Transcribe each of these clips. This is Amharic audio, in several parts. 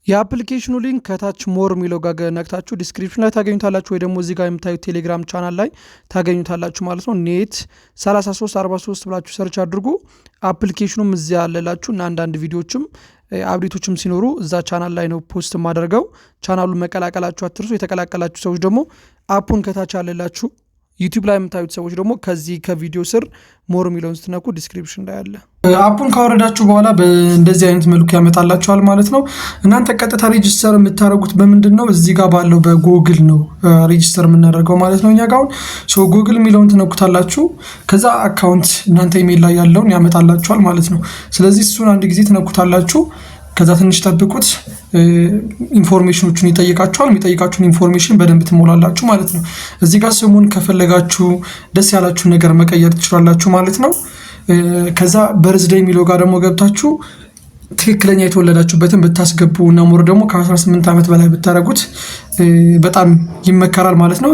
የአፕሊኬሽኑ ሊንክ ከታች ሞር የሚለው ጋር ነክታችሁ ዲስክሪፕሽን ላይ ታገኙታላችሁ፣ ወይ ደግሞ እዚህ ጋር የምታዩት ቴሌግራም ቻናል ላይ ታገኙታላችሁ ማለት ነው። ኔት 3343 ብላችሁ ሰርች አድርጉ። አፕሊኬሽኑም እዚያ ያለላችሁ እና አንዳንድ ቪዲዮዎችም አብዴቶችም ሲኖሩ እዛ ቻናል ላይ ነው ፖስት ማደርገው። ቻናሉን መቀላቀላችሁ አትርሱ። የተቀላቀላችሁ ሰዎች ደግሞ አፑን ከታች ያለላችሁ ዩቲዩብ ላይ የምታዩት ሰዎች ደግሞ ከዚህ ከቪዲዮ ስር ሞር የሚለውን ስትነኩ ዲስክሪፕሽን ላይ አለ። አፑን ካወረዳችሁ በኋላ በእንደዚህ አይነት መልኩ ያመጣላችኋል ማለት ነው። እናንተ ቀጥታ ሬጂስተር የምታደርጉት በምንድን ነው? እዚህ ጋር ባለው በጉግል ነው ሬጂስተር የምናደርገው ማለት ነው። እኛ ጋር አሁን ጉግል የሚለውን ትነኩታላችሁ። ከዛ አካውንት እናንተ ኢሜል ላይ ያለውን ያመጣላችኋል ማለት ነው። ስለዚህ እሱን አንድ ጊዜ ትነኩታላችሁ። ከዛ ትንሽ ጠብቁት። ኢንፎርሜሽኖቹን ይጠይቃችኋል። የሚጠይቃችሁን ኢንፎርሜሽን በደንብ ትሞላላችሁ ማለት ነው። እዚህ ጋር ስሙን ከፈለጋችሁ ደስ ያላችሁ ነገር መቀየር ትችላላችሁ ማለት ነው። ከዛ በርዝዴይ የሚለው ጋር ደግሞ ገብታችሁ ትክክለኛ የተወለዳችሁበትን ብታስገቡ እና ሞር ደግሞ ከ18 ዓመት በላይ ብታደርጉት በጣም ይመከራል ማለት ነው።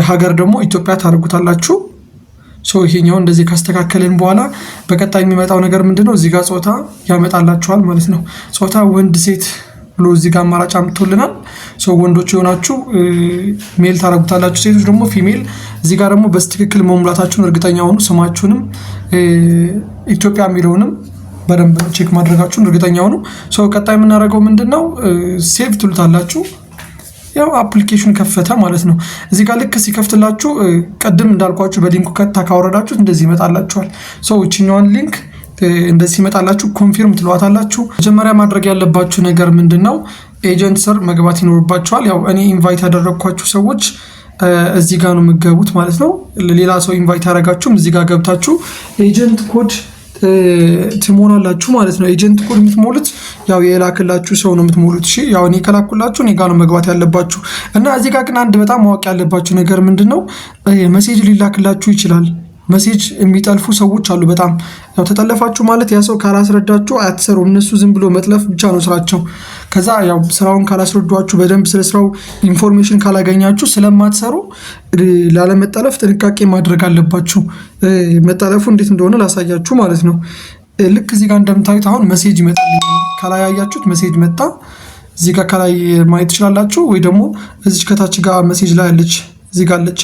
ሀገር ደግሞ ኢትዮጵያ ታደርጉታላችሁ። ይሄኛው እንደዚህ ካስተካከልን በኋላ በቀጣይ የሚመጣው ነገር ምንድነው? እዚህ ጋር ጾታ ያመጣላችኋል ማለት ነው። ጾታ ወንድ ሴት ብሎ እዚህ ጋር አማራጭ አምጥቶልናል። ወንዶች የሆናችሁ ሜል ታረጉታላችሁ፣ ሴቶች ደግሞ ፊሜል። እዚህ ጋር ደግሞ በትክክል መሙላታችሁን እርግጠኛ ሆኑ። ስማችሁንም ኢትዮጵያ የሚለውንም በደንብ ቼክ ማድረጋችሁን እርግጠኛ ሆኑ። ቀጣይ የምናደርገው ምንድነው? ሴቭ ትሉታላችሁ። ያው አፕሊኬሽን ከፈተ ማለት ነው። እዚህ ጋር ልክ ሲከፍትላችሁ ቀድም እንዳልኳችሁ በሊንኩ ቀጥታ ካወረዳችሁት እንደዚህ ይመጣላችኋል። እቺኛዋን ሊንክ እንደዚህ ይመጣላችሁ፣ ኮንፊርም ትሏታላችሁ። መጀመሪያ ማድረግ ያለባችሁ ነገር ምንድነው? ኤጀንት ስር መግባት ይኖርባችኋል። ያው እኔ ኢንቫይት ያደረግኳችሁ ሰዎች እዚህ ጋር ነው የምትገቡት ማለት ነው። ሌላ ሰው ኢንቫይት ያደረጋችሁም እዚህ ጋር ገብታችሁ ኤጀንት ኮድ ትሞላላችሁ ማለት ነው። ኤጀንት ኮድ የምትሞሉት ያው የላክላችሁ ሰው ነው የምትሞሉት። እሺ ያው እኔ ከላኩላችሁ እኔ ጋር ነው መግባት ያለባችሁ። እና እዚህ ጋር ግን አንድ በጣም ማወቅ ያለባችሁ ነገር ምንድነው? ሜሴጅ ሊላክላችሁ ይችላል። ሜሴጅ የሚጠልፉ ሰዎች አሉ። በጣም ያው ተጠለፋችሁ ማለት ያ ሰው ካላስረዳችሁ አትሰሩም። እነሱ ዝም ብሎ መጥለፍ ብቻ ነው ስራቸው። ከዛ ያው ስራውን ካላስረዷችሁ በደንብ ስለ ስራው ኢንፎርሜሽን ካላገኛችሁ ስለማትሰሩ ላለመጠለፍ ጥንቃቄ ማድረግ አለባችሁ። መጠለፉ እንዴት እንደሆነ ላሳያችሁ ማለት ነው። ልክ እዚህ ጋር እንደምታዩት አሁን ሜሴጅ ይመጣልኛል። ከላይ ያያችሁት ሜሴጅ መጣ። እዚህ ጋር ከላይ ማየት ትችላላችሁ፣ ወይ ደግሞ እዚህ ከታች ጋር ሜሴጅ ላይ አለች፣ እዚህ ጋር አለች።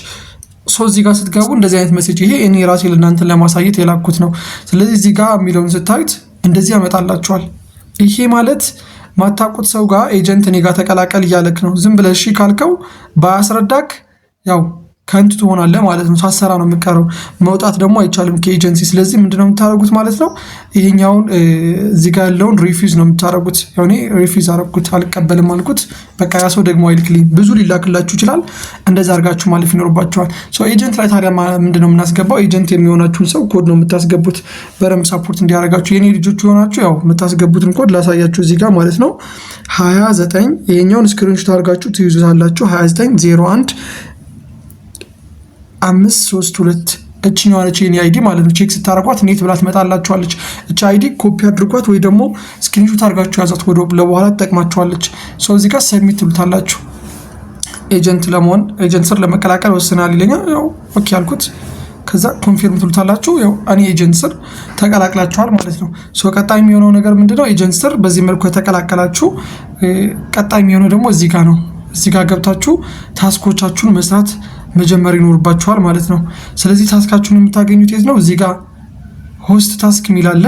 እዚህ ጋር ስትገቡ እንደዚህ አይነት ሜሴጅ፣ ይሄ እኔ ራሴ ለእናንተ ለማሳየት የላኩት ነው። ስለዚህ እዚህ ጋር የሚለውን ስታዩት እንደዚህ ያመጣላችኋል። ይሄ ማለት ማታውቁት ሰው ጋር ኤጀንት እኔ ጋር ተቀላቀል እያለክ ነው። ዝም ብለህ እሺ ካልከው ባያስረዳክ ያው ከንቱ ትሆናለህ ማለት ነው። ሳሰራ ነው የምትቀረው። መውጣት ደግሞ አይቻልም ከኤጀንሲ። ስለዚህ ምንድነው የምታደርጉት ማለት ነው? ይሄኛውን እዚህ ጋር ያለውን ሪፊዝ ነው የምታደርጉት። ያው እኔ ሪፊዝ አደረኩት፣ አልቀበልም አልኩት። በቃ ያ ሰው ደግሞ አይልክልኝ። ብዙ ሊላክላችሁ ይችላል። እንደዛ አድርጋችሁ ማለፍ ይኖርባችኋል። ኤጀንት ላይ ታዲያ ምንድነው የምናስገባው? ኤጀንት የሚሆናችሁን ሰው ኮድ ነው የምታስገቡት፣ በደንብ ሳፖርት እንዲያደርጋችሁ። የኔ ልጆች የሆናችሁ ያው የምታስገቡትን ኮድ ላሳያችሁ እዚህ ጋር ማለት ነው። 29 ይሄኛውን ስክሪንሾት አድርጋችሁ ትይዙታላችሁ። 2901 532 እችኛዋ ነች የኔ አይዲ ማለት ነው። ቼክ ስታረጓት ኔት ብላ ትመጣላችኋለች። እች አይዲ ኮፒ አድርጓት ወይ ደግሞ ስክሪንሾት አድርጋችሁ ያዛት፣ ወደ ለበኋላ ትጠቅማችኋለች። እዚህ ጋር ሰብሚት ትሉታላችሁ። ኤጀንት ለመሆን ኤጀንት ስር ለመቀላቀል ወስናል ይለኛል። ያው ኦኬ አልኩት። ከዛ ኮንፊርም ትሉታላችሁ። ያው እኔ ኤጀንት ስር ተቀላቅላችኋል ማለት ነው። ቀጣይ የሚሆነው ነገር ምንድነው? ኤጀንት ስር በዚህ መልኩ የተቀላቀላችሁ ቀጣይ የሚሆነው ደግሞ እዚህ ጋር ነው። እዚህ ጋር ገብታችሁ ታስኮቻችሁን መስራት መጀመር ይኖርባችኋል ማለት ነው። ስለዚህ ታስካችሁን የምታገኙት የት ነው? እዚህ ጋር ሆስት ታስክ የሚል አለ።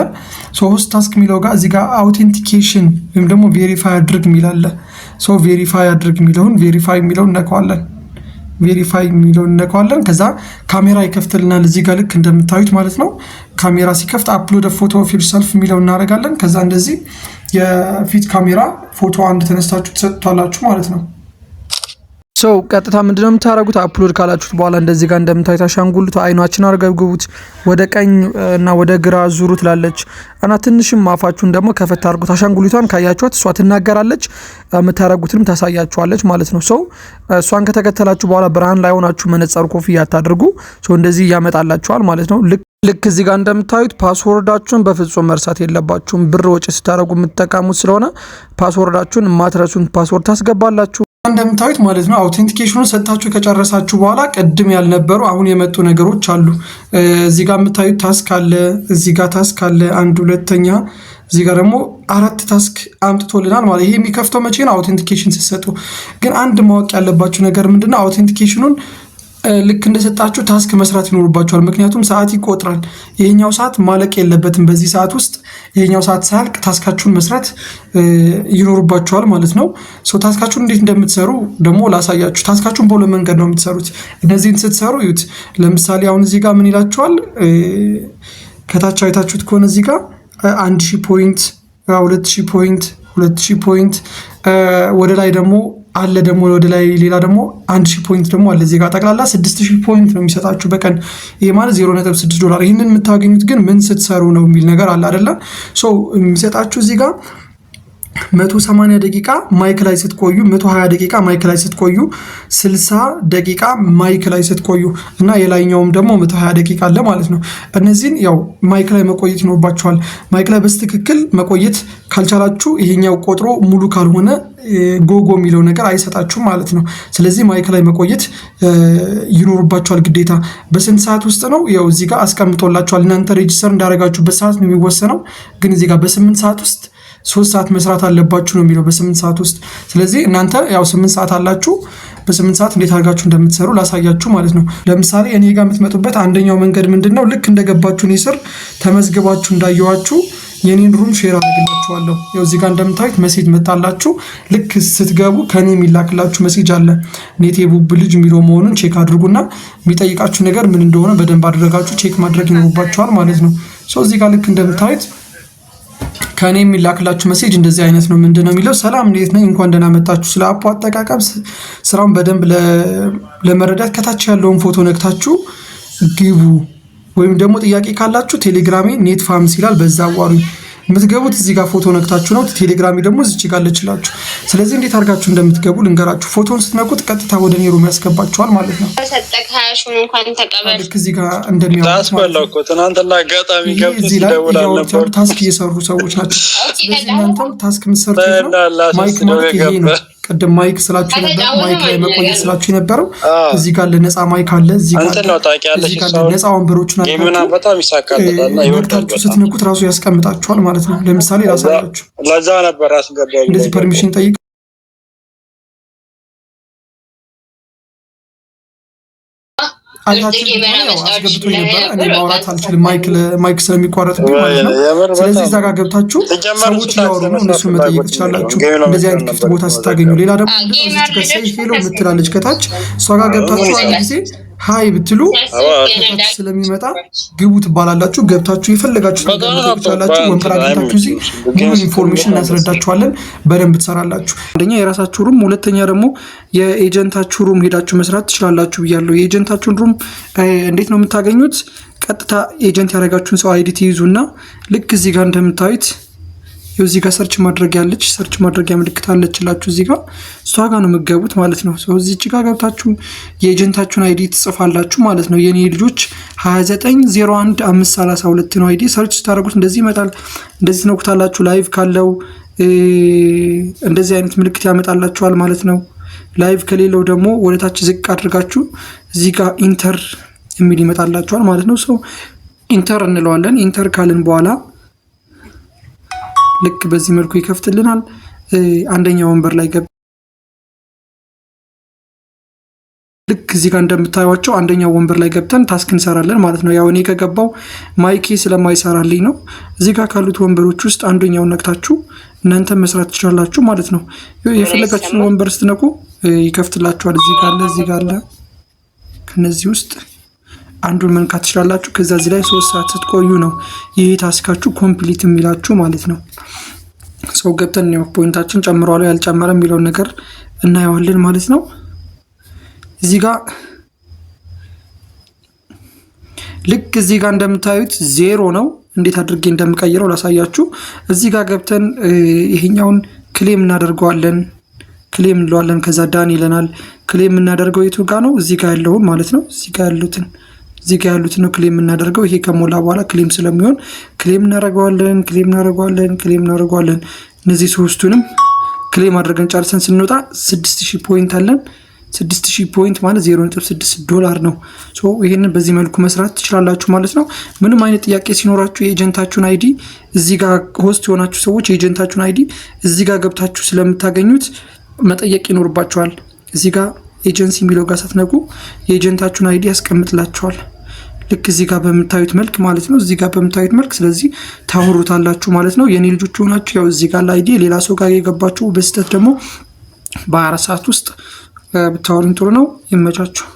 ሆስት ታስክ የሚለው ጋር እዚህ ጋር አውቴንቲኬሽን ወይም ደግሞ ቬሪፋይ አድርግ የሚል አለ። ቬሪፋይ አድርግ የሚለውን ቬሪፋይ የሚለውን እነካዋለን። ቬሪፋይ የሚለውን እነካዋለን። ከዛ ካሜራ ይከፍትልናል እዚህ ጋር ልክ እንደምታዩት ማለት ነው። ካሜራ ሲከፍት አፕሎድ ፎቶ ኦፍ ዮርሰልፍ የሚለውን እናደርጋለን። ከዛ እንደዚህ የፊት ካሜራ ፎቶ አንድ ተነስታችሁ ትሰጡታላችሁ ማለት ነው። ቀጥታ ምንድነው የምታደርጉት? አፕሎድ ካላችሁት በኋላ እንደዚህ ጋር እንደምታዩት አሻንጉሊቱ አይኗችን አርገብግቡት፣ ወደ ቀኝ እና ወደ ግራ ዙሩ ትላለች እና ትንሽም አፋችሁን ደግሞ ከፈት አድርጉት። አሻንጉሊቷን ካያችኋት እሷ ትናገራለች፣ የምታደርጉትንም ታሳያችኋለች ማለት ነው። እሷን ከተከተላችሁ በኋላ ብርሃን ላይ ሆናችሁ መነጽር ኮፍያ አታድርጉ። እንደዚህ ያመጣላችኋል ማለት ነው። ልክ እዚህ ጋር እንደምታዩት ፓስወርዳችሁን በፍጹም መርሳት የለባችሁም። ብር ወጪ ስታደርጉ የምትጠቀሙት ስለሆነ ፓስወርዳችሁን የማትረሱን ፓስወርድ ታስገባላችሁ። እንደምታዩት ማለት ነው። አውቴንቲኬሽኑን ሰጣችሁ ከጨረሳችሁ በኋላ ቅድም ያልነበሩ አሁን የመጡ ነገሮች አሉ። እዚህ ጋር የምታዩት ታስክ አለ፣ እዚህ ጋር ታስክ አለ፣ አንድ ሁለተኛ እዚህ ጋር ደግሞ 4 ታስክ አምጥቶልናል ማለት። ይሄ የሚከፍተው መቼ ነው? አውቴንቲኬሽን ስትሰጡ። ግን አንድ ማወቅ ያለባችሁ ነገር ምንድነው? አውቴንቲኬሽኑን ልክ እንደሰጣችሁ ታስክ መስራት ይኖርባችኋል። ምክንያቱም ሰዓት ይቆጥራል። ይሄኛው ሰዓት ማለቅ የለበትም። በዚህ ሰዓት ውስጥ ይሄኛው ሰዓት ሳያልቅ ታስካችሁን መስራት ይኖርባችኋል ማለት ነው። ታስካችሁን እንዴት እንደምትሰሩ ደግሞ ላሳያችሁ። ታስካችሁን በሁለት መንገድ ነው የምትሰሩት። እነዚህን ስትሰሩ ይዩት። ለምሳሌ አሁን እዚህ ጋር ምን ይላችኋል? ከታች አይታችሁት ከሆነ እዚህ ጋር 1000 ፖይንት፣ 2000 ፖይንት፣ 2000 ፖይንት ወደ ላይ ደግሞ አለ ደግሞ ወደ ላይ ሌላ ደግሞ 1000 ፖይንት ደግሞ አለ። እዚህ ጋር ጠቅላላ 6000 ፖይንት ነው የሚሰጣችሁ በቀን። ይሄ ማለት $0.6። ይህንን የምታገኙት ግን ምን ስትሰሩ ነው የሚል ነገር አለ አይደለ? የሚሰጣችሁ እዚህ ጋር 180 ደቂቃ ማይክ ላይ ስትቆዩ፣ 120 ደቂቃ ማይክ ላይ ስትቆዩ፣ 60 ደቂቃ ማይክ ላይ ስትቆዩ እና የላይኛውም ደግሞ 120 ደቂቃ አለ ማለት ነው። እነዚህን ያው ማይክ ላይ መቆየት ይኖርባችኋል። ማይክ ላይ በስትክክል መቆየት ካልቻላችሁ ይሄኛው ቆጥሮ ሙሉ ካልሆነ ጎጎ የሚለው ነገር አይሰጣችሁም ማለት ነው። ስለዚህ ማይክ ላይ መቆየት ይኖርባችኋል ግዴታ። በስንት ሰዓት ውስጥ ነው? ያው እዚህ ጋር አስቀምጦላችኋል። እናንተ ሬጅስተር እንዳደረጋችሁበት ሰዓት ነው የሚወሰነው። ግን እዚህ ጋር በ8 ሰዓት ውስጥ 3 ሰዓት መስራት አለባችሁ ነው የሚለው በ8 ሰዓት ውስጥ። ስለዚህ እናንተ ያው 8 ሰዓት አላችሁ። በ8 ሰዓት እንዴት አድርጋችሁ እንደምትሰሩ ላሳያችሁ ማለት ነው። ለምሳሌ እኔ ጋር የምትመጡበት አንደኛው መንገድ ምንድን ነው? ልክ እንደገባችሁ እኔ ስር ተመዝግባችሁ እንዳየዋችሁ የኔን ሩም ሼር አድርግላችኋለሁ። ያው እዚህ ጋር እንደምታዩት ሜሴጅ መጣላችሁ። ልክ ስትገቡ ከኔ የሚላክላችሁ ሜሴጅ አለ። ኔት የቡብ ልጅ የሚለው መሆኑን ቼክ አድርጉና የሚጠይቃችሁ ነገር ምን እንደሆነ በደንብ አድርጋችሁ ቼክ ማድረግ ይኖርባችኋል ማለት ነው። እዚህ ጋር ልክ እንደምታዩት ከኔ የሚላክላችሁ ሜሴጅ እንደዚህ አይነት ነው። ምንድን ነው የሚለው? ሰላም እንዴት ነኝ፣ እንኳን ደህና መጣችሁ። ስለ አፑ አጠቃቀም ስራውን በደንብ ለመረዳት ከታች ያለውን ፎቶ ነክታችሁ ግቡ፣ ወይም ደግሞ ጥያቄ ካላችሁ ቴሌግራሜ ኔት ፋርምስ ይላል፣ በዛ አዋሩኝ። የምትገቡት እዚህ ጋር ፎቶ ነክታችሁ ነው። ቴሌግራሚ ደግሞ እዚህ ጋር አለችላችሁ። ስለዚህ እንዴት አድርጋችሁ እንደምትገቡ ልንገራችሁ። ፎቶን ስትነኩት ቀጥታ ወደ እኔ ሩም ያስገባችኋል ማለት ነው። ተሰጠክ 20 ሺህ እንኳን ተቀበል። ልክ እዚህ ጋር እንደሚያወጣው ታስበላው ትናንትና አጋጣሚ ገብቶ ሲደውላል ነበር። ታስክ እየሰሩ ሰዎች ናቸው። ስለዚህ እናንተም ታስክ የምትሰሩት ነው። ማይክ ማለት ይሄ ነው። ቅድም ማይክ ስላችሁ ነበር። ማይክ ላይ መቆየት ስላችሁ የነበረው እዚህ ጋር ለነፃ ማይክ አለ። እዚህ ጋር ለነፃ ወንበሮች ናቸው። በጣም ይሳካልታልና ይወጣችሁ ስትነኩት ራሱ ያስቀምጣችኋል ማለት ነው። ለምሳሌ ላሳያችሁ። ለዛ ነበር አስገባው። እንደዚህ ፐርሚሽን ጠይቅ አይታችሁ አስገብቶ ነበር። እኔ ማውራት አልችልም ማይክ ስለሚቋረጥብኝ ማለት ነው። ስለዚህ እዛ ጋር ገብታችሁ ሰዎች እያወሩ ነው፣ እነሱን መጠየቅ ትችላላችሁ እንደዚህ አይነት ክፍት ቦታ ስታገኙ። ሌላ ደግሞ ሄሎ የምትላለች ከታች፣ እሷ ጋር ገብታችሁ አንድ ጊዜ ሀይ ብትሉ ከታች ስለሚመጣ ግቡ ትባላላችሁ። ገብታችሁ የፈለጋችሁ ትችላላችሁ። ወንበር አግኝታችሁ እዚህ ሙሉ ኢንፎርሜሽን እናስረዳችኋለን። በደንብ ትሰራላችሁ። አንደኛ የራሳችሁ ሩም፣ ሁለተኛ ደግሞ የኤጀንታችሁ ሩም ሄዳችሁ መስራት ትችላላችሁ ብያለሁ። የኤጀንታችሁን ሩም እንዴት ነው የምታገኙት? ቀጥታ ኤጀንት ያደረጋችሁን ሰው አይዲ ትይዙና ልክ እዚህ ጋር እንደምታዩት እዚህ ጋር ሰርች ማድረግ ያለች ሰርች ማድረጊያ ምልክት አለችላችሁ። እዚህ ጋር እሷ ጋር ነው የምትገቡት ማለት ነው። እዚህ ጋር ገብታችሁ የኤጀንታችሁን አይዲ ትጽፋላችሁ ማለት ነው። የኔ ልጆች 2901532 ነው አይዲ። ሰርች ስታደርጉት እንደዚህ ይመጣል። እንደዚህ ትነኩታላችሁ። ላይቭ ካለው እንደዚህ አይነት ምልክት ያመጣላችኋል ማለት ነው። ላይቭ ከሌለው ደግሞ ወደታች ዝቅ አድርጋችሁ እዚህ ጋር ኢንተር የሚል ይመጣላችኋል ማለት ነው። ኢንተር እንለዋለን። ኢንተር ካልን በኋላ ልክ በዚህ መልኩ ይከፍትልናል። አንደኛ ወንበር ላይ ልክ እዚህ ጋር እንደምታዩቸው አንደኛው ወንበር ላይ ገብተን ታስክ እንሰራለን ማለት ነው። ያው እኔ ከገባው ማይኬ ስለማይሰራልኝ ነው። እዚህ ጋር ካሉት ወንበሮች ውስጥ አንደኛውን ነክታችሁ እናንተ መስራት ትችላላችሁ ማለት ነው። የፈለጋችሁን ወንበር ስትነቁ ይከፍትላችኋል። እዚህ ጋር አለ፣ እዚህ ጋር አለ። ከነዚህ ውስጥ አንዱን መንካት ትችላላችሁ። ከዛ እዚህ ላይ 3 ሰዓት ስትቆዩ ነው ይሄ ታስካችሁ ኮምፕሊት የሚላችሁ ማለት ነው። ገብተን ነው ፖይንታችን ጨምሯል ያልጨመረ የሚለውን ነገር እናየዋለን ማለት ነው። እዚህ ጋር ልክ እዚህ ጋር እንደምታዩት 0 ነው። እንዴት አድርጌ እንደምቀይረው ላሳያችሁ። እዚህ ጋር ገብተን ይሄኛውን ክሌም እናደርገዋለን። ክሌም እንለዋለን። ከዛ ዳን ይለናል። ክሌም እናደርገው የቱ ጋር ነው? እዚህ ጋር ያለውን ማለት ነው። እዚህ ጋር ያሉትን ነው ክሌም እናደርገው። ይሄ ከሞላ በኋላ ክሌም ስለሚሆን ክሌም እናደርገዋለን። እነዚህ ሶስቱንም ክሌም አድርገን ጨርሰን ስንወጣ 6000 ፖይንት አለን። 6000 ፖይንት ማለት $0.6 ነው። ይህንን በዚህ መልኩ መስራት ትችላላችሁ ማለት ነው። ምንም አይነት ጥያቄ ሲኖራችሁ የኤጀንታችሁን አይዲ እዚህ ጋር ሆስት የሆናችሁ ሰዎች የኤጀንታችሁን አይዲ እዚህ ጋር ገብታችሁ ስለምታገኙት መጠየቅ ይኖርባችኋል። እዚህ ጋር ኤጀንሲ የሚለው ጋር ሳትነቁ የኤጀንታችሁን አይዲ ያስቀምጥላችኋል። ልክ እዚህ ጋር በምታዩት መልክ ማለት ነው። እዚህ ጋር በምታዩት መልክ ስለዚህ ታወሩታላችሁ ማለት ነው። የኔ ልጆች ሆናችሁ ያው እዚህ ጋር አይዲ ሌላ ሰው ጋር የገባችሁ በስተት ደግሞ በ24 ሰዓት ውስጥ ብታወሩን ጥሩ ነው። ይመቻችሁ።